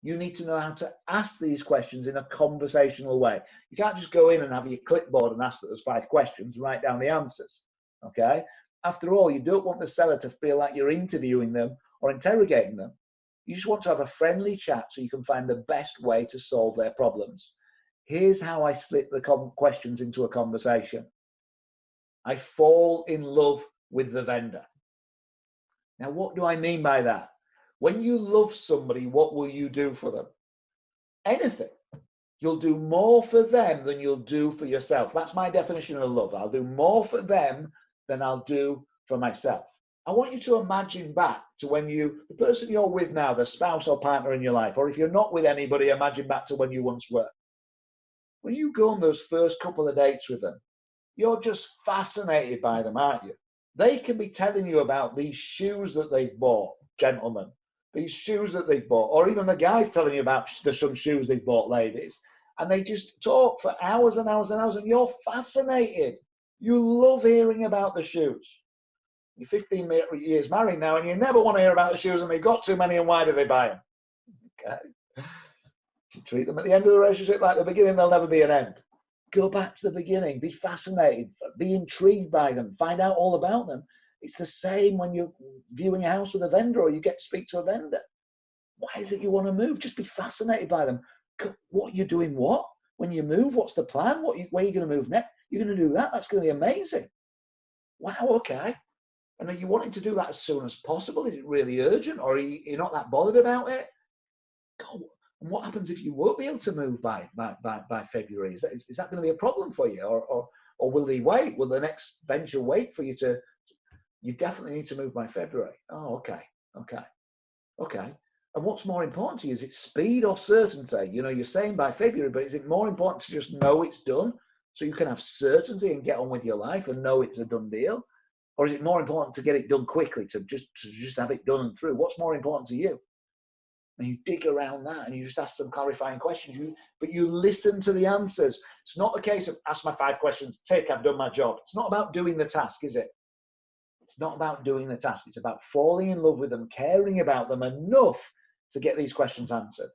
You need to know how to ask these questions in a conversational way. You can't just go in and have your clipboard and ask that there's 5 questions and write down the answers. Okay? After all, you don't want the seller to feel like you're interviewing them or interrogating them. You just want to have a friendly chat so you can find the best way to solve their problems. Here's how I slip the questions into a conversation. I fall in love with the vendor. Now, what do I mean by that? When you love somebody, what will you do for them? Anything. You'll do more for them than you'll do for yourself. That's my definition of love. I'll do more for them than I'll do for myself. I want you to imagine back to when the person you're with now, the spouse or partner in your life, or if you're not with anybody, imagine back to when you once were. When you go on those first couple of dates with them, you're just fascinated by them, aren't you? They can be telling you about these shoes that they've bought, gentlemen, these shoes that they've bought, or even the guys telling you about some shoes they've bought, ladies. And they just talk for hours and hours and hours, and you're fascinated. You love hearing about the shoes. You're 15 years married now, and you never want to hear about the shoes, and they've got too many, and why do they buy them? Okay. If you treat them at the end of the relationship like the beginning, there'll never be an end. Go back to the beginning. Be fascinated. Be intrigued by them. Find out all about them. It's the same when you're viewing a house with a vendor or you get to speak to a vendor. Why is it you want to move? Just be fascinated by them. What you're doing, what? When you move, what's the plan? Where are you going to move next? You're going to do that? That's going to be amazing. Wow, okay. And are you wanting to do that as soon as possible? Is it really urgent, or are you not that bothered about it? God, and what happens if you won't be able to move by February? Is that going to be a problem for you, or will they wait? Will the next venture wait for you to? You definitely need to move by February. Oh, okay. And what's more important to you? Is it speed or certainty? You're saying by February, but is it more important to just know it's done so you can have certainty and get on with your life and know it's a done deal? Or is it more important to get it done quickly, to just have it done and through? What's more important to you? And you dig around that and you just ask some clarifying questions, but you listen to the answers. It's not a case of ask my 5 questions, tick, I've done my job. It's not about doing the task, is it? It's not about doing the task. It's about falling in love with them, caring about them enough to get these questions answered.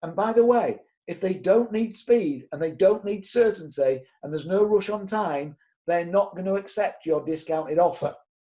And by the way, if they don't need speed and they don't need certainty and there's no rush on time, they're not going to accept your discounted offer.